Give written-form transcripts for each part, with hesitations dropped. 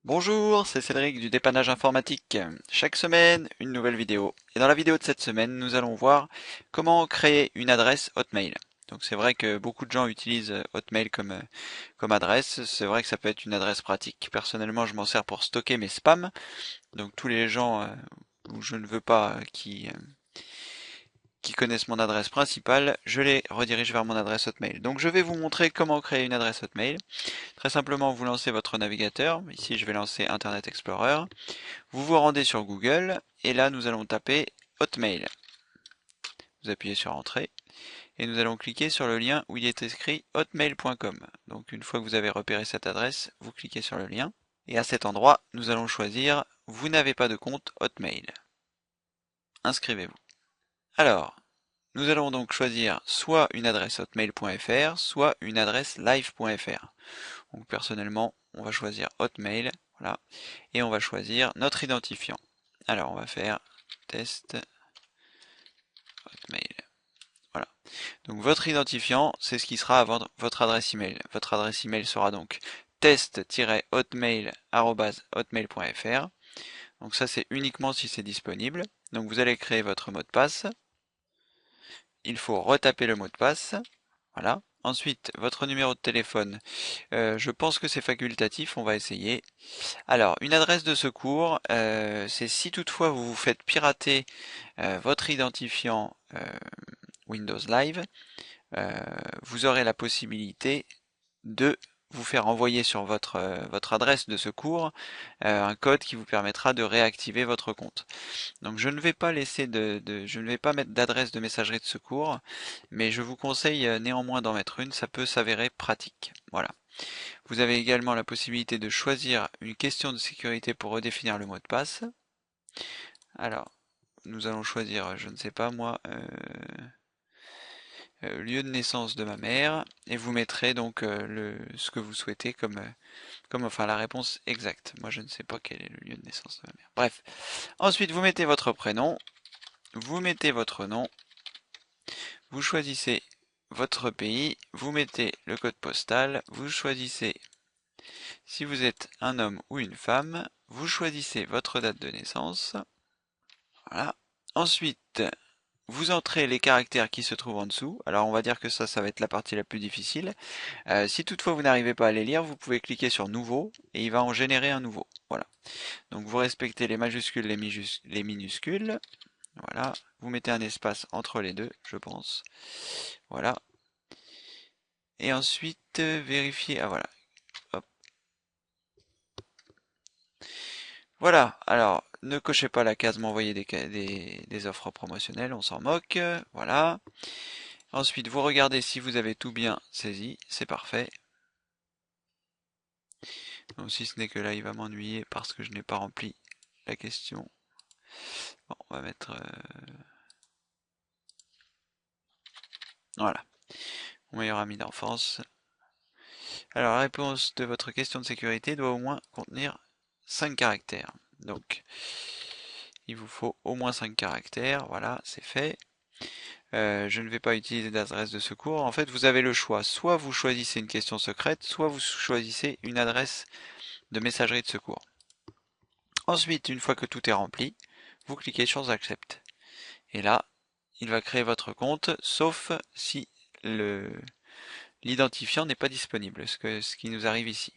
Bonjour, c'est Cédric du dépannage informatique. Chaque semaine, une nouvelle vidéo. Et dans la vidéo de cette semaine, nous allons voir comment créer une adresse Hotmail. Donc c'est vrai que beaucoup de gens utilisent Hotmail comme adresse. C'est vrai que ça peut être une adresse pratique. Personnellement, je m'en sers pour stocker mes spams. Donc tous les gens où je ne veux pas qui connaissent mon adresse principale, je les redirige vers mon adresse Hotmail. Donc je vais vous montrer comment créer une adresse Hotmail. Très simplement, vous lancez votre navigateur. Ici, je vais lancer Internet Explorer. Vous vous rendez sur Google et là, nous allons taper Hotmail. Vous appuyez sur Entrée et nous allons cliquer sur le lien où il est écrit hotmail.com. Donc une fois que vous avez repéré cette adresse, vous cliquez sur le lien et à cet endroit, nous allons choisir Vous n'avez pas de compte Hotmail. Inscrivez-vous. Alors, nous allons donc choisir soit une adresse hotmail.fr, soit une adresse live.fr. Donc personnellement, on va choisir Hotmail, voilà, et on va choisir notre identifiant. Alors on va faire test Hotmail. Voilà. Donc votre identifiant, c'est ce qui sera avant votre adresse email. Votre adresse email sera donc test-hotmail@hotmail.fr. Donc ça c'est uniquement si c'est disponible. Donc vous allez créer votre mot de passe. Il faut retaper le mot de passe. Voilà. Ensuite, votre numéro de téléphone. Je pense que c'est facultatif, on va essayer. Alors, une adresse de secours, c'est si toutefois vous vous faites pirater votre identifiant Windows Live, euh, vous aurez la possibilité de vous faire envoyer sur votre adresse de secours un code qui vous permettra de réactiver votre compte. Donc je ne vais pas je ne vais pas mettre d'adresse de messagerie de secours, mais je vous conseille néanmoins d'en mettre une, ça peut s'avérer pratique. Voilà. Vous avez également la possibilité de choisir une question de sécurité pour redéfinir le mot de passe. Alors, nous allons choisir, je ne sais pas moi, lieu de naissance de ma mère, et vous mettrez donc ce que vous souhaitez comme enfin la réponse exacte. Moi je ne sais pas quel est le lieu de naissance de ma mère. Bref. Ensuite, vous mettez votre prénom, vous mettez votre nom, vous choisissez votre pays, vous mettez le code postal, vous choisissez si vous êtes un homme ou une femme, vous choisissez votre date de naissance. Voilà. Ensuite, vous entrez les caractères qui se trouvent en dessous. Alors on va dire que ça va être la partie la plus difficile. Si toutefois vous n'arrivez pas à les lire, vous pouvez cliquer sur Nouveau et il va en générer un nouveau. Voilà. Donc vous respectez les majuscules, les minuscules. Voilà. Vous mettez un espace entre les deux, je pense. Voilà. Et ensuite, vérifiez. Ah voilà. Hop. Voilà. Alors, ne cochez pas la case m'envoyer des offres promotionnelles, on s'en moque. Voilà. Ensuite, vous regardez si vous avez tout bien saisi, c'est parfait. Donc si ce n'est que là, il va m'ennuyer parce que je n'ai pas rempli la question. Bon, on va mettre... voilà, mon meilleur ami d'enfance. Alors la réponse de votre question de sécurité doit au moins contenir 5 caractères. Donc, il vous faut au moins 5 caractères, voilà, c'est fait. Je ne vais pas utiliser d'adresse de secours. En fait, vous avez le choix. Soit vous choisissez une question secrète, soit vous choisissez une adresse de messagerie de secours. Ensuite, une fois que tout est rempli, vous cliquez sur Accept. Et là, il va créer votre compte, sauf si l'identifiant n'est pas disponible, ce qui nous arrive ici.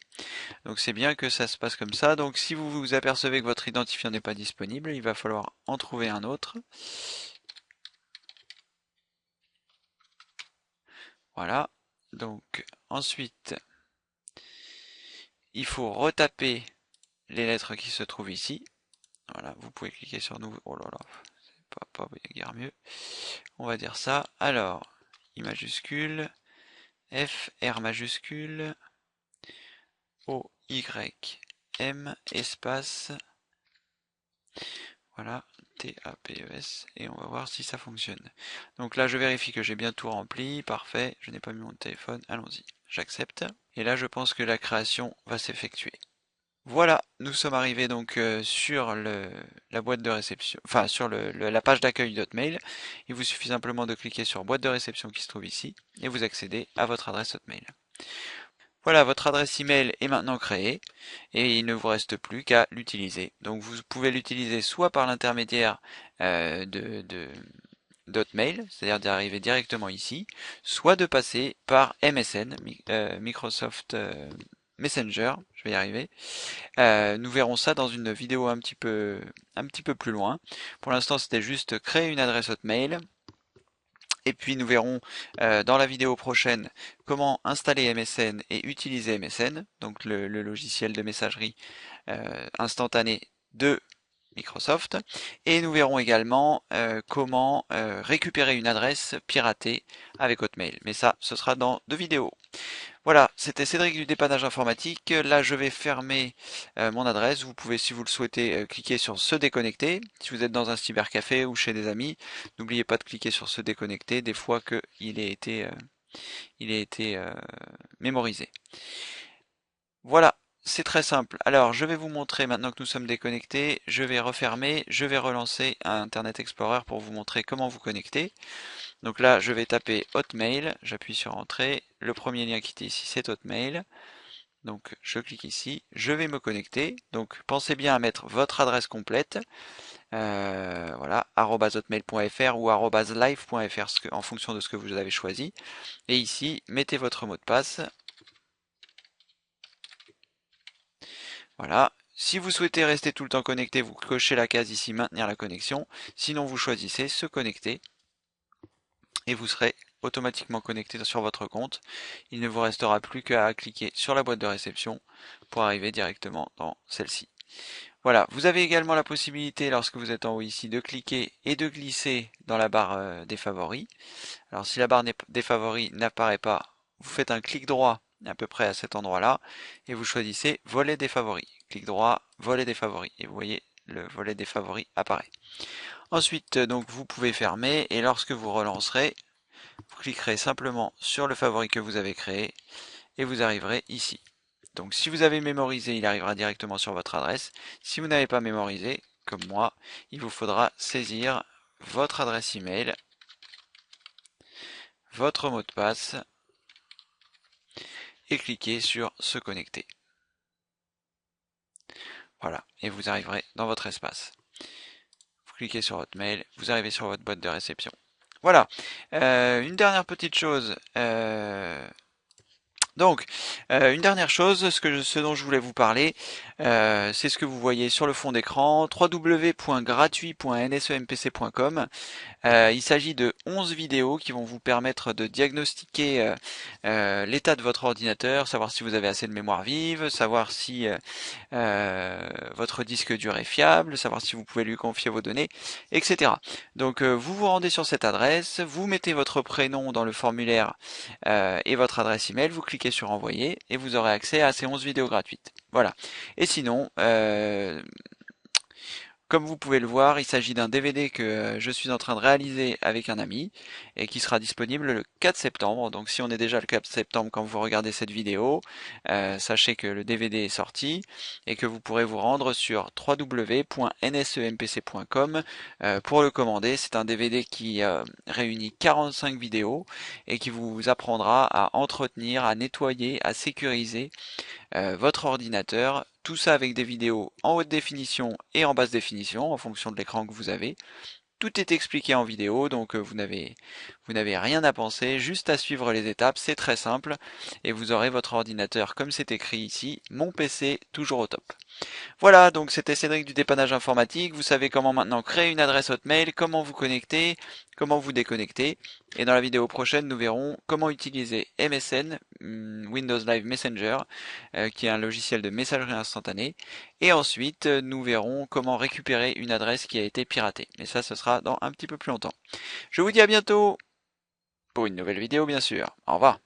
Donc c'est bien que ça se passe comme ça. Donc si vous vous apercevez que votre identifiant n'est pas disponible, il va falloir en trouver un autre. Voilà. Donc ensuite, il faut retaper les lettres qui se trouvent ici. Voilà, vous pouvez cliquer sur nouveau. Oh là là, c'est pas guère mieux. On va dire ça. Alors, I majuscule, F, R majuscule, O, Y, M, espace, voilà, T-A-P-E-S, et on va voir si ça fonctionne. Donc là, je vérifie que j'ai bien tout rempli, parfait, je n'ai pas mis mon téléphone, allons-y, j'accepte. Et là, je pense que la création va s'effectuer. Voilà, nous sommes arrivés donc sur la boîte de réception, enfin sur la page d'accueil d'Hotmail. Il vous suffit simplement de cliquer sur boîte de réception qui se trouve ici et vous accédez à votre adresse Hotmail. Voilà, votre adresse email est maintenant créée et il ne vous reste plus qu'à l'utiliser. Donc vous pouvez l'utiliser soit par l'intermédiaire de d'Hotmail, c'est-à-dire d'arriver directement ici, soit de passer par MSN, Microsoft Messenger, je vais y arriver. Nous verrons ça dans une vidéo un petit peu plus loin. Pour l'instant, c'était juste créer une adresse Hotmail. Et puis nous verrons dans la vidéo prochaine comment installer MSN et utiliser MSN, donc le logiciel de messagerie instantanée de Microsoft. Et nous verrons également comment récupérer une adresse piratée avec Hotmail. Mais ça, ce sera dans 2 vidéos. Voilà, c'était Cédric du dépannage informatique. Là, je vais fermer mon adresse. Vous pouvez, si vous le souhaitez, cliquer sur se déconnecter. Si vous êtes dans un cybercafé ou chez des amis, n'oubliez pas de cliquer sur se déconnecter des fois qu'il ait été, mémorisé. Voilà, c'est très simple. Alors, je vais vous montrer maintenant que nous sommes déconnectés. Je vais refermer, je vais relancer Internet Explorer pour vous montrer comment vous connecter. Donc là, je vais taper Hotmail, j'appuie sur Entrée. Le premier lien qui est ici, c'est Hotmail. Donc je clique ici, je vais me connecter. Donc pensez bien à mettre votre adresse complète. Voilà, @hotmail.fr ou @live.fr en fonction de ce que vous avez choisi. Et ici, mettez votre mot de passe. Voilà. Si vous souhaitez rester tout le temps connecté, vous cochez la case ici, maintenir la connexion. Sinon, vous choisissez se connecter. Et vous serez automatiquement connecté sur votre compte. Il ne vous restera plus qu'à cliquer sur la boîte de réception pour arriver directement dans celle-ci. Voilà, vous avez également la possibilité, lorsque vous êtes en haut ici, de cliquer et de glisser dans la barre des favoris. Alors si la barre des favoris n'apparaît pas, vous faites un clic droit à peu près à cet endroit-là et vous choisissez volet des favoris. Clic droit, volet des favoris. Et vous voyez, le volet des favoris apparaît. Ensuite, donc vous pouvez fermer et lorsque vous relancerez, vous cliquerez simplement sur le favori que vous avez créé et vous arriverez ici. Donc si vous avez mémorisé, il arrivera directement sur votre adresse. Si vous n'avez pas mémorisé, comme moi, il vous faudra saisir votre adresse email, votre mot de passe et cliquer sur se connecter. Voilà, et vous arriverez dans votre espace. Vous cliquez sur votre mail, vous arrivez sur votre boîte de réception. Voilà, une dernière petite chose. Donc, une dernière chose, ce dont je voulais vous parler, c'est ce que vous voyez sur le fond d'écran, www.gratuit.nsempc.com. Il s'agit de 11 vidéos qui vont vous permettre de diagnostiquer l'état de votre ordinateur, savoir si vous avez assez de mémoire vive, savoir si votre disque dur est fiable, savoir si vous pouvez lui confier vos données, etc. Donc vous vous rendez sur cette adresse, vous mettez votre prénom dans le formulaire et votre adresse email, vous cliquez sur envoyer et vous aurez accès à ces 11 vidéos gratuites. Voilà. Et sinon, comme vous pouvez le voir, il s'agit d'un DVD que je suis en train de réaliser avec un ami et qui sera disponible le 4 septembre. Donc si on est déjà le 4 septembre quand vous regardez cette vidéo, sachez que le DVD est sorti et que vous pourrez vous rendre sur www.nsempc.com pour le commander. C'est un DVD qui réunit 45 vidéos et qui vous apprendra à entretenir, à nettoyer, à sécuriser votre ordinateur, tout ça avec des vidéos en haute définition et en basse définition en fonction de l'écran que vous avez. Tout est expliqué en vidéo, donc vous n'avez rien à penser, juste à suivre les étapes, c'est très simple, et vous aurez votre ordinateur comme c'est écrit ici, mon PC toujours au top. Voilà, donc c'était Cédric du dépannage informatique. Vous savez comment maintenant créer une adresse Hotmail, comment vous connecter, comment vous déconnecter. Et dans la vidéo prochaine, nous verrons comment utiliser MSN, Windows Live Messenger, qui est un logiciel de messagerie instantanée. Et ensuite, nous verrons comment récupérer une adresse qui a été piratée. Mais ça, ce sera dans un petit peu plus longtemps. Je vous dis à bientôt pour une nouvelle vidéo, bien sûr. Au revoir.